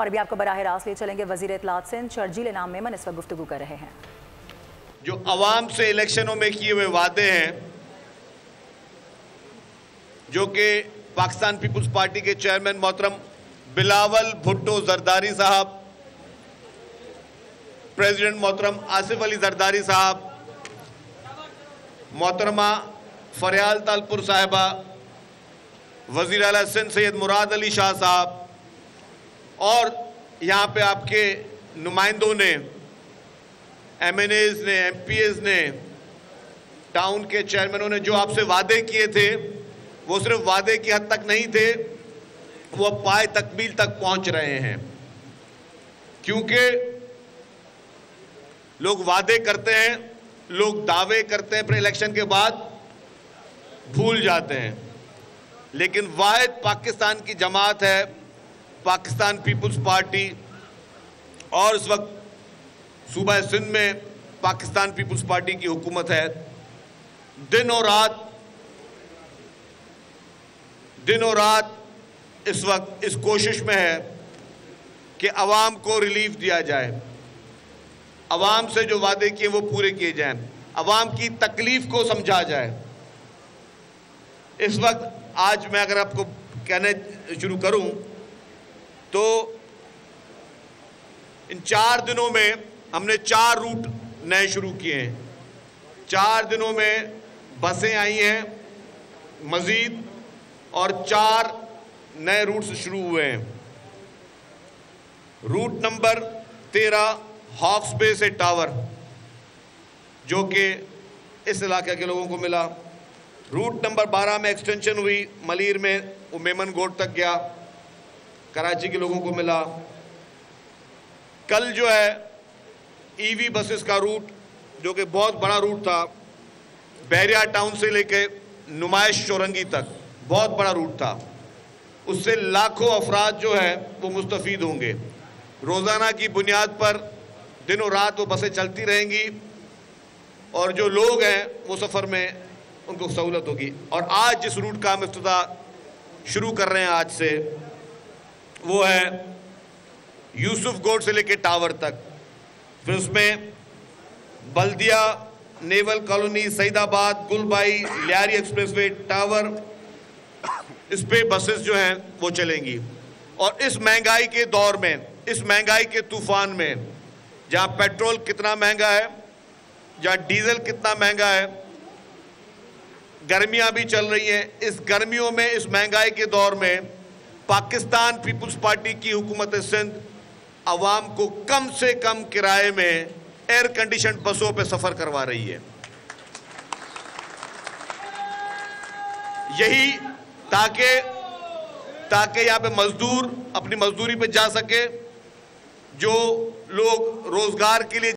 اور ابھی آپ کو براہ راست لے چلیں گے وزیر اطلاعات سندھ شرجیل انعام میمن اس وقت گفتگو کر رہے ہیں۔ جو عوام سے الیکشنوں میں کیے ہوئے وعدے ہیں، جو کہ پاکستان پیپلز پارٹی کے چیئرمین محترم بلاول بھٹو زرداری صاحب، پریزیڈنٹ محترم آصف علی زرداری صاحب، محترمہ فریال تالپور صاحبہ، وزیر اعلیٰ سندھ سید مراد علی شاہ صاحب، اور یہاں پہ آپ کے نمائندوں نے، ایم این ایز نے، ایم پی ایز نے، ٹاؤن کے چیئرمینوں نے جو آپ سے وعدے کیے تھے، وہ صرف وعدے کی حد تک نہیں تھے، وہ پائے تکمیل تک پہنچ رہے ہیں۔ کیونکہ لوگ وعدے کرتے ہیں، لوگ دعوے کرتے ہیں، پھر الیکشن کے بعد بھول جاتے ہیں، لیکن واحد پاکستان کی جماعت ہے پاکستان پیپلز پارٹی، اور اس وقت صوبہ سندھ میں پاکستان پیپلز پارٹی کی حکومت ہے۔ دن اور رات اس وقت اس کوشش میں ہے کہ عوام کو ریلیف دیا جائے، عوام سے جو وعدے کیے وہ پورے کیے جائیں، عوام کی تکلیف کو سمجھا جائے۔ اس وقت آج میں اگر آپ کو کہنے شروع کروں تو ان 4 دنوں میں ہم نے 4 روٹ نئے شروع کیے ہیں۔ 4 دنوں میں بسیں آئی ہیں مزید، اور 4 نئے روٹس شروع ہوئے ہیں۔ روٹ نمبر 13 ہاکس بے سے ٹاور، جو کہ اس علاقے کے لوگوں کو ملا۔ روٹ نمبر 12 میں ایکسٹینشن ہوئی ملیر میں، وہ میمن گوٹ تک گیا، کراچی کے لوگوں کو ملا۔ کل جو ہے ای وی بسز کا روٹ، جو کہ بہت بڑا روٹ تھا، بحریہ ٹاؤن سے لے کے نمائش چورنگی تک بہت بڑا روٹ تھا، اس سے لاکھوں افراد جو ہے وہ مستفید ہوں گے۔ روزانہ کی بنیاد پر دن و رات وہ بسیں چلتی رہیں گی، اور جو لوگ ہیں وہ سفر میں ان کو سہولت ہوگی۔ اور آج جس روٹ کا ہم افتتاح شروع کر رہے ہیں آج سے، وہ ہے یوسف گوٹ سے لے کے ٹاور تک۔ پھر اس میں بلدیہ، نیول colony, Saeedabad, Gulbai, Lyari expressway, tower, اس پہ بسز جو ہیں وہ چلیں گی۔ اور اس مہنگائی کے دور میں، اس مہنگائی کے طوفان میں، جہاں پیٹرول کتنا مہنگا ہے، جہاں ڈیزل کتنا مہنگا ہے، گرمیاں بھی چل رہی ہیں، اس گرمیوں میں، اس مہنگائی کے دور میں پاکستان پیپلز پارٹی کی حکومت سندھ عوام کو کم سے کم کرائے میں ایئر کنڈیشن بسوں پہ سفر کروا رہی ہے۔ یہی تاکہ یہاں پہ مزدور اپنی مزدوری پہ جا سکے، جو لوگ روزگار کے لیے،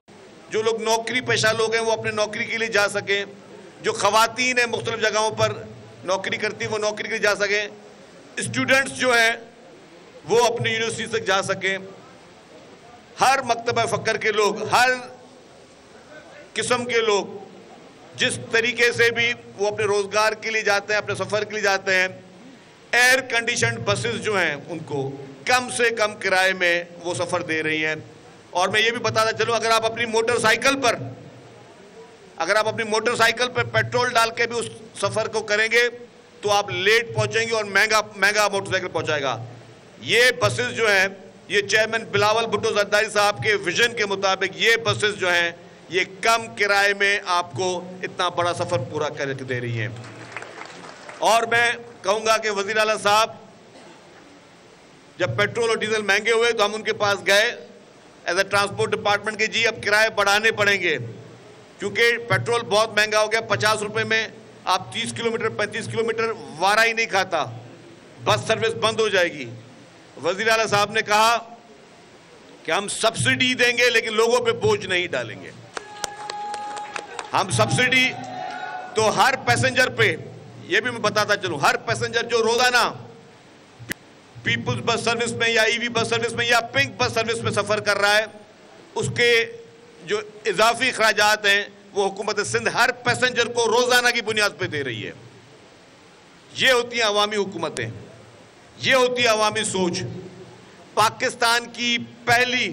جو لوگ نوکری پیشہ لوگ ہیں وہ اپنے نوکری کے لیے جا سکیں، جو خواتین ہیں مختلف جگہوں پر نوکری کرتی ہیں وہ نوکری کے لیے جا سکیں، اسٹوڈنٹس جو ہیں وہ اپنی یونیورسٹی تک جا سکیں، ہر مکتبہ فکر کے لوگ، ہر قسم کے لوگ جس طریقے سے بھی وہ اپنے روزگار کے لیے جاتے ہیں، اپنے سفر کے لیے جاتے ہیں، ایئر کنڈیشنڈ بسز جو ہیں ان کو کم سے کم کرائے میں وہ سفر دے رہی ہیں۔ اور میں یہ بھی بتاتا چلوں، اگر آپ اپنی موٹر سائیکل پر پیٹرول ڈال کے بھی اس سفر کو کریں گے تو آپ لیٹ پہنچیں گے اور مہنگا موٹر سائیکل پہنچائے گا۔ یہ بسز جو ہیں، یہ چیئرمین بلاول بھٹو زرداری صاحب کے ویژن کے مطابق یہ بسز جو ہیں یہ کم کرائے میں آپ کو اتنا بڑا سفر پورا کر کے دے رہی ہیں۔ اور میں کہوں گا کہ وزیر اعلیٰ صاحب، جب پیٹرول اور ڈیزل مہنگے ہوئے تو ہم ان کے پاس گئے ایز اے ٹرانسپورٹ ڈپارٹمنٹ کے، جی اب کرائے بڑھانے پڑیں گے، کیونکہ پیٹرول بہت مہنگا ہو گیا، 50 روپے میں آپ 30 کلومیٹر 35 کلومیٹر وارا ہی نہیں کھاتا، بس سروس بند ہو جائے گی۔ وزیر اعلیٰ صاحب نے کہا کہ ہم سبسڈی دیں گے لیکن لوگوں پہ بوجھ نہیں ڈالیں گے۔ ہم سبسڈی تو ہر پیسنجر پہ، یہ بھی میں بتاتا چلوں، ہر پیسنجر جو روزانہ پیپلز بس سروس میں یا ای وی بس سروس میں یا پنک بس سروس میں سفر کر رہا ہے، اس کے جو اضافی اخراجات ہیں وہ حکومت سندھ ہر پیسنجر کو روزانہ کی بنیاد پہ دے رہی ہے۔ یہ ہوتی ہیں عوامی حکومتیں، یہ ہوتی ہے عوامی سوچ۔ پاکستان کی پہلی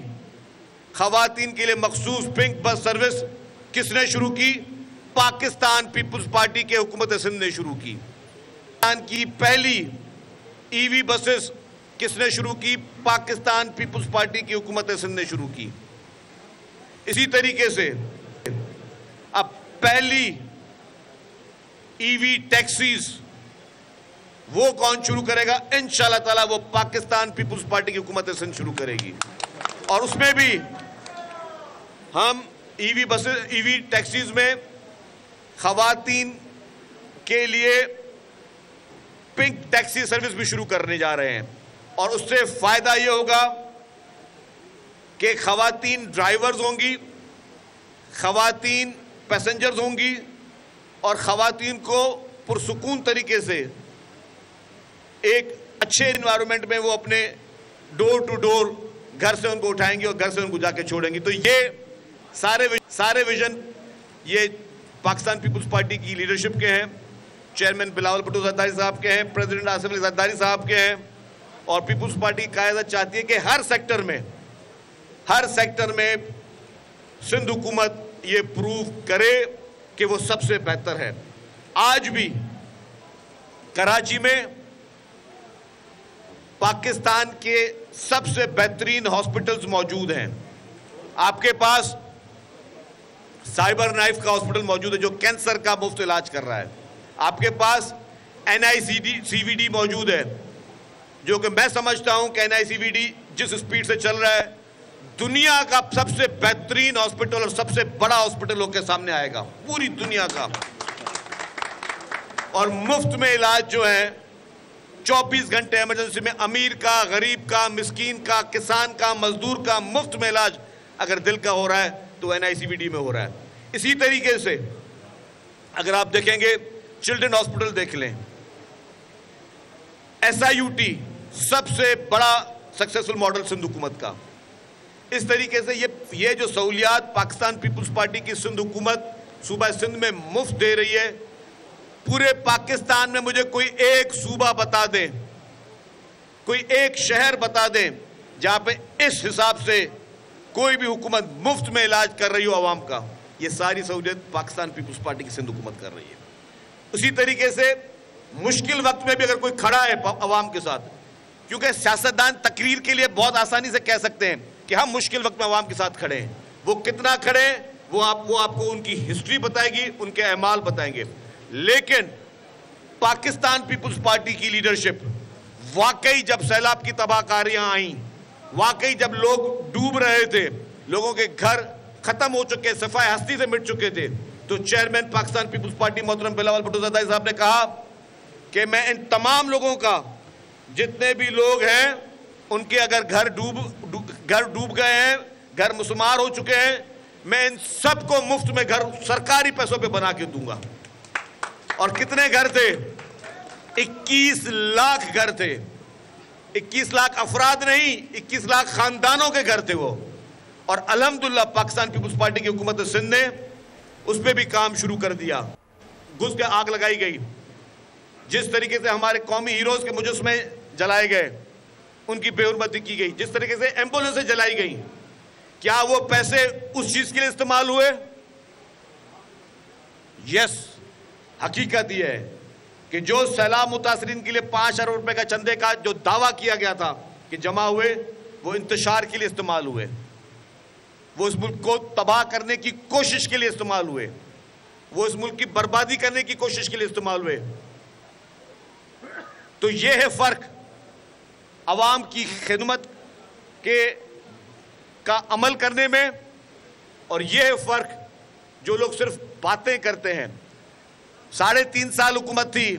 خواتین کے لیے مخصوص پنک بس سروس کس نے شروع کی؟ پاکستان پیپلز پارٹی کے حکومت سندھ نے شروع کی۔ پاکستان کی پہلی ای وی بسز کس نے شروع کی؟ پاکستان پیپلز پارٹی کی حکومت سندھ نے شروع کی۔ اسی طریقے سے اب پہلی ای وی ٹیکسیز وہ کون شروع کرے گا؟ انشاءاللہ تعالیٰ وہ پاکستان پیپلز پارٹی کی حکومت سندھ شروع کرے گی، اور اس میں بھی ہم ای وی ٹیکسیز میں خواتین کے لیے پنک ٹیکسی سروس بھی شروع کرنے جا رہے ہیں، اور اس سے فائدہ یہ ہوگا کہ خواتین ڈرائیورز ہوں گی، خواتین پیسنجرز ہوں گی، اور خواتین کو پرسکون طریقے سے ایک اچھے انوائرمنٹ میں وہ اپنے ڈور ٹو ڈور گھر سے ان کو اٹھائیں گی اور گھر سے ان کو جا کے چھوڑیں گی۔ تو یہ سارے ویژن یہ پاکستان پیپلز پارٹی کی لیڈرشپ کے ہیں، چیئرمین بلاول بھٹو زرداری صاحب کے ہیں، پریزیڈنٹ آصف علی زرداری صاحب کے ہیں، اور پیپلز پارٹی کی قیادت چاہتی ہے کہ ہر سیکٹر میں سندھ حکومت یہ پروف کرے کہ وہ سب سے بہتر ہے۔ آج بھی کراچی میں پاکستان کے سب سے بہترین ہاسپٹلز موجود ہیں۔ آپ کے پاس سائبر نائف کا ہاسپٹل موجود ہے جو کینسر کا مفت علاج کر رہا ہے۔ آپ کے پاس NICVD موجود ہے، جو کہ میں سمجھتا ہوں کہ NICVD جس سپیڈ سے چل رہا ہے دنیا کا سب سے بہترین ہاسپٹل اور سب سے بڑا ہاسپٹل لوگ کے سامنے آئے گا پوری دنیا کا، اور مفت میں علاج جو ہے 24 گھنٹے ایمرجنسی میں امیر کا، غریب کا، مسکین کا، کسان کا، مزدور کا مفت میں علاج اگر دل کا ہو رہا ہے تو NICVD میں ہو رہا ہے۔ اسی طریقے سے اگر آپ دیکھیں گے چلڈرن ہاسپٹل دیکھ لیں، SIUT سب سے بڑا سکسیسفل ماڈل سندھ حکومت کا۔ اس طریقے سے یہ جو سہولیات پاکستان پیپلز پارٹی کی سندھ حکومت صوبہ سندھ میں مفت دے رہی ہے، پورے پاکستان میں مجھے کوئی ایک صوبہ بتا دیں، کوئی ایک شہر بتا دیں جہاں پہ اس حساب سے کوئی بھی حکومت مفت میں علاج کر رہی ہو عوام کا۔ یہ ساری سہولیت پاکستان پیپلز پارٹی کی سندھ حکومت کر رہی ہے۔ اسی طریقے سے مشکل وقت میں بھی اگر کوئی کھڑا ہے عوام کے ساتھ، کیونکہ سیاستدان تقریر کے لیے بہت آسانی سے کہہ سکتے ہیں کہ ہم مشکل وقت میں عوام کے ساتھ کھڑے ہیں، وہ کتنا کھڑے ہیں وہ آپ کو ان کی ہسٹری بتائے گی، ان کے اعمال بتائیں گے۔ لیکن پاکستان پیپلز پارٹی کی لیڈرشپ واقعی جب سیلاب کی تباہ کاریاں آئیں، واقعی جب لوگ ڈوب رہے تھے، لوگوں کے گھر ختم ہو چکے، صفائے ہستی سے مٹ چکے تھے، تو چیئرمین پاکستان پیپلز پارٹی محترم بلاول بھٹو زرداری صاحب نے کہا کہ میں ان تمام لوگوں کا، جتنے بھی لوگ ہیں ان کے اگر گھر ڈوب گئے ہیں، گھر مسمار ہو چکے ہیں، میں ان سب کو مفت میں گھر سرکاری پیسوں پہ بنا کے دوں گا۔ اور کتنے گھر تھے؟ 21 لاکھ گھر تھے، 21 لاکھ افراد نہیں، 21 لاکھ خاندانوں کے گھر تھے وہ، اور الحمدللہ پاکستان پیپلز پارٹی کی حکومت سندھ نے اس پہ بھی کام شروع کر دیا۔ گھس کے آگ لگائی گئی، جس طریقے سے ہمارے قومی ہیروز کے مجسمے جلائے گئے، ان کی بے حرمتی کی گئی، جس طریقے سے ایمبولینسیں جلائی گئیں، کیا وہ پیسے اس چیز کے لیے استعمال ہوئے؟ یس، حقیقت یہ ہے کہ جو سیلاب متاثرین کے لیے 5 ارب روپے کا چندے کا جو دعویٰ کیا گیا تھا کہ جمع ہوئے، وہ انتشار کے لیے استعمال ہوئے، وہ اس ملک کو تباہ کرنے کی کوشش کے لیے استعمال ہوئے، وہ اس ملک کی بربادی کرنے کی کوشش کے لیے استعمال ہوئے۔ تو یہ ہے فرق عوام کی خدمت کا عمل کرنے میں، اور یہ ہے فرق جو لوگ صرف باتیں کرتے ہیں۔ 3.5 سال حکومت تھی،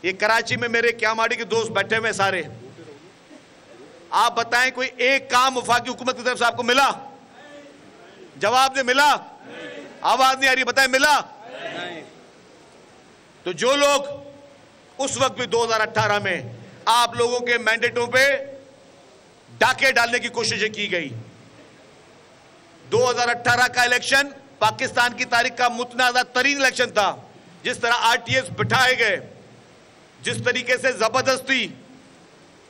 یہ کراچی میں میرے کیاماڑی کے دوست بیٹھے ہوئے سارے، آپ بتائیں کوئی ایک کام وفاقی حکومت کی طرف سے آپ کو ملا؟ جواب دے، ملا؟ آواز نہیں آ رہی، بتائیں ملا؟ تو جو لوگ اس وقت بھی 2018 میں آپ لوگوں کے مینڈیٹوں پہ ڈاکے ڈالنے کی کوششیں کی گئی، 2018 کا الیکشن پاکستان کی تاریخ کا متنازع ترین الیکشن تھا۔ جس طرح RTS بٹھائے گئے، جس طریقے سے زبردستی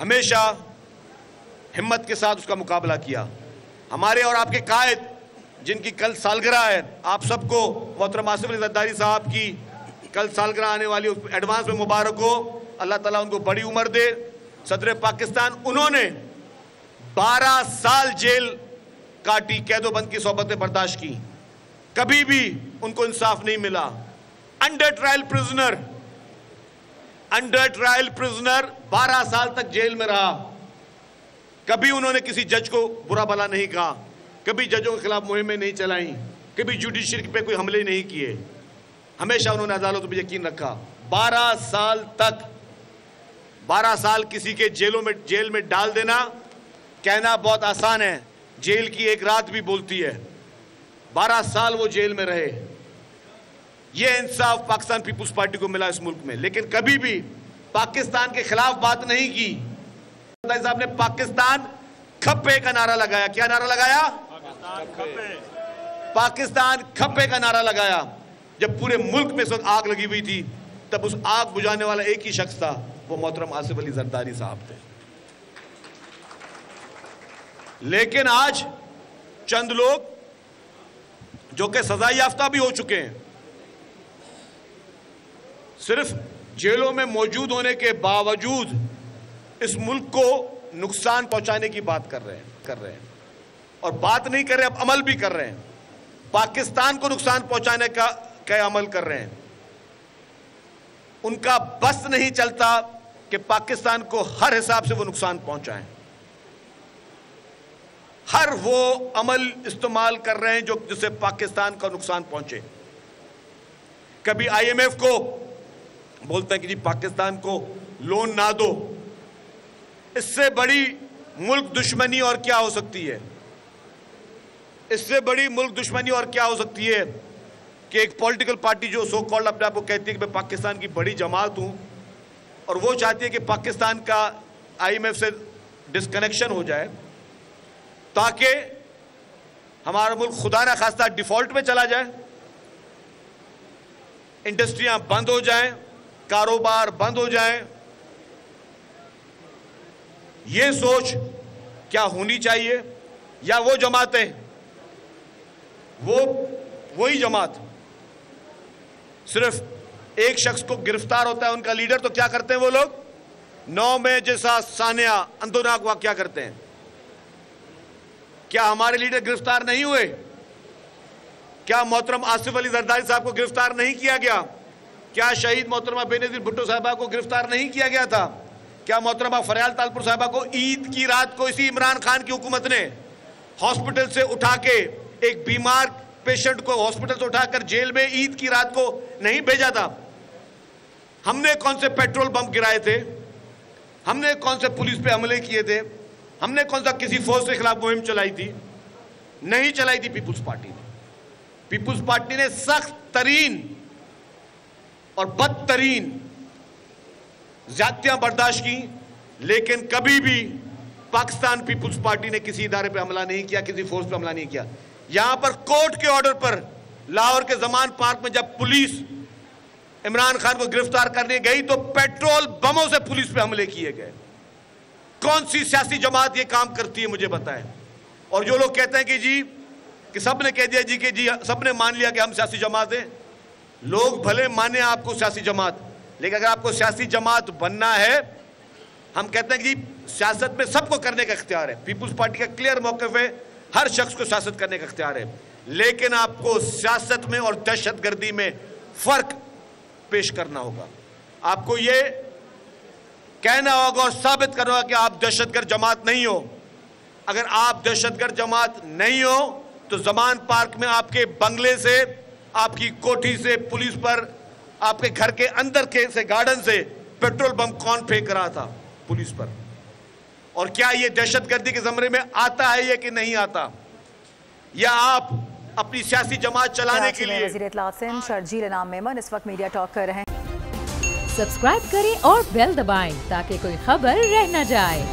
ہمیشہ ہمت کے ساتھ اس کا مقابلہ کیا. ہمارے اور آپ کے قائد جن کی کل سالگرہ ہے, آپ سب کو محترم آصف علی زرداری صاحب کی کل سالگرہ آنے والی ایڈوانس میں مبارک ہو. اللہ تعالیٰ ان کو بڑی عمر دے. صدر پاکستان, انہوں نے 12 سال جیل کاٹی, قید و بند کی صحبتیں برداشت کی, کبھی بھی ان کو انصاف نہیں ملا. انڈر ٹرائل پرزنر 12 سال تک جیل میں رہا. کبھی انہوں نے کسی جج کو برا بھلا نہیں کہا, کبھی ججوں کے خلاف مہمیں نہیں چلائیں, کبھی جوڈیشری پہ کوئی حملے نہیں کیے. ہمیشہ انہوں نے عدالتوں پہ یقین رکھا. 12 سال تک, 12 سال کسی کے جیل میں ڈال دینا کہنا بہت آسان ہے, جیل کی ایک رات بھی بولتی ہے. 12 سال وہ جیل میں رہے. یہ انصاف پاکستان پیپلز پارٹی کو ملا اس ملک میں, لیکن کبھی بھی پاکستان کے خلاف بات نہیں کی. صاحب نے پاکستان کھپے کا نعرہ لگایا. کیا نعرہ لگایا؟ پاکستان کھپے کا نعرہ لگایا. جب پورے ملک میں اس وقت آگ لگی ہوئی تھی, تب اس آگ بجھانے والا ایک ہی شخص تھا, وہ محترم آصف علی زرداری صاحب تھے. لیکن آج چند لوگ جو کہ سزا یافتہ بھی ہو چکے ہیں, صرف جیلوں میں موجود ہونے کے باوجود اس ملک کو نقصان پہنچانے کی بات کر رہے ہیں اور بات نہیں کر رہے, اب عمل بھی کر رہے ہیں. پاکستان کو نقصان پہنچانے کا عمل کر رہے ہیں. ان کا بس نہیں چلتا کہ پاکستان کو ہر حساب سے وہ نقصان پہنچائیں. ہر وہ عمل استعمال کر رہے ہیں جس سے پاکستان کا نقصان پہنچے. کبھی IMF کو بولتے ہیں کہ جی پاکستان کو لون نہ دو. اس سے بڑی ملک دشمنی اور کیا ہو سکتی ہے؟ اس سے بڑی ملک دشمنی اور کیا ہو سکتی ہے کہ ایک پولیٹیکل پارٹی جو سو کالڈ اپنے آپ کو کہتی ہے کہ میں پاکستان کی بڑی جماعت ہوں, اور وہ چاہتی ہے کہ پاکستان کا IMF سے ڈسکنیکشن ہو جائے تاکہ ہمارا ملک خدا نہ خواستہ ڈیفالٹ میں چلا جائے, انڈسٹریاں بند ہو جائیں, کاروبار بند ہو جائیں. یہ سوچ کیا ہونی چاہیے؟ یا وہ جماعتیں, وہی جماعت صرف ایک شخص کو گرفتار ہوتا ہے ان کا لیڈر, تو کیا کرتے ہیں وہ لوگ؟ 9 میں جیسا سانحہ اندوناک واقعہ کرتے ہیں. کیا ہمارے لیڈر گرفتار نہیں ہوئے؟ کیا محترم آصف علی زرداری صاحب کو گرفتار نہیں کیا گیا؟ کیا شہید محترمہ بینظیر بھٹو صاحبہ کو گرفتار نہیں کیا گیا تھا؟ کیا محترمہ فریال تالپور صاحبہ کو عید کی رات کو اسی عمران خان کی حکومت نے ہاسپٹل سے اٹھا کے, ایک بیمار پیشنٹ کو ہاسپٹل سے اٹھا کر جیل میں عید کی رات کو نہیں بھیجا تھا؟ ہم نے کون سے پیٹرول بم گرائے تھے؟ ہم نے کون سے پولیس پہ حملے کیے تھے؟ ہم نے کون سا کسی فوج کے خلاف مہم چلائی تھی؟ نہیں چلائی تھی پیپلز پارٹی نے. پیپلز پارٹی نے سخت ترین اور بدترین زیادتیاں برداشت کی, لیکن کبھی بھی پاکستان پیپلز پارٹی نے کسی ادارے پہ حملہ نہیں کیا, کسی فورس پہ حملہ نہیں کیا. یہاں پر کورٹ کے آرڈر پر لاہور کے زمان پارک میں جب پولیس عمران خان کو گرفتار کرنے گئی تو پیٹرول بموں سے پولیس پہ حملے کیے گئے. کون سی سیاسی جماعت یہ کام کرتی ہے مجھے بتائیں؟ اور جو لوگ کہتے ہیں کہ سب نے کہہ دیا کہ سب نے مان لیا کہ ہم سیاسی جماعت ہیں. لوگ بھلے مانے آپ کو سیاسی جماعت, لیکن اگر آپ کو سیاسی جماعت بننا ہے, ہم کہتے ہیں کہ سیاست میں سب کو کرنے کا اختیار ہے. پیپلز پارٹی کا کلیئر موقف ہے, ہر شخص کو سیاست کرنے کا اختیار ہے, لیکن آپ کو سیاست میں اور دہشت گردی میں فرق پیش کرنا ہوگا. آپ کو یہ کہنا ہوگا اور ثابت کرنا ہوگا کہ آپ دہشت گرد جماعت نہیں ہو. اگر آپ دہشت گرد جماعت نہیں ہو تو زمان پارک میں آپ کے بنگلے سے, آپ کی کوٹھی سے پولیس پر, آپ کے گھر کے اندر سے گارڈن سے پیٹرول بم کون پھینک رہا تھا پولیس پر؟ اور کیا یہ دہشت گردی کے زمرے میں آتا ہے یہ کہ نہیں آتا؟ یا آپ اپنی سیاسی جماعت چلانے کے لیے؟ وزیر اطلاعات سندھ شرجیل انعام میمن اس وقت میڈیا ٹاک کر رہے ہیں. سبسکرائب کریں اور بیل دبائیں تاکہ کوئی خبر رہ نہ جائے.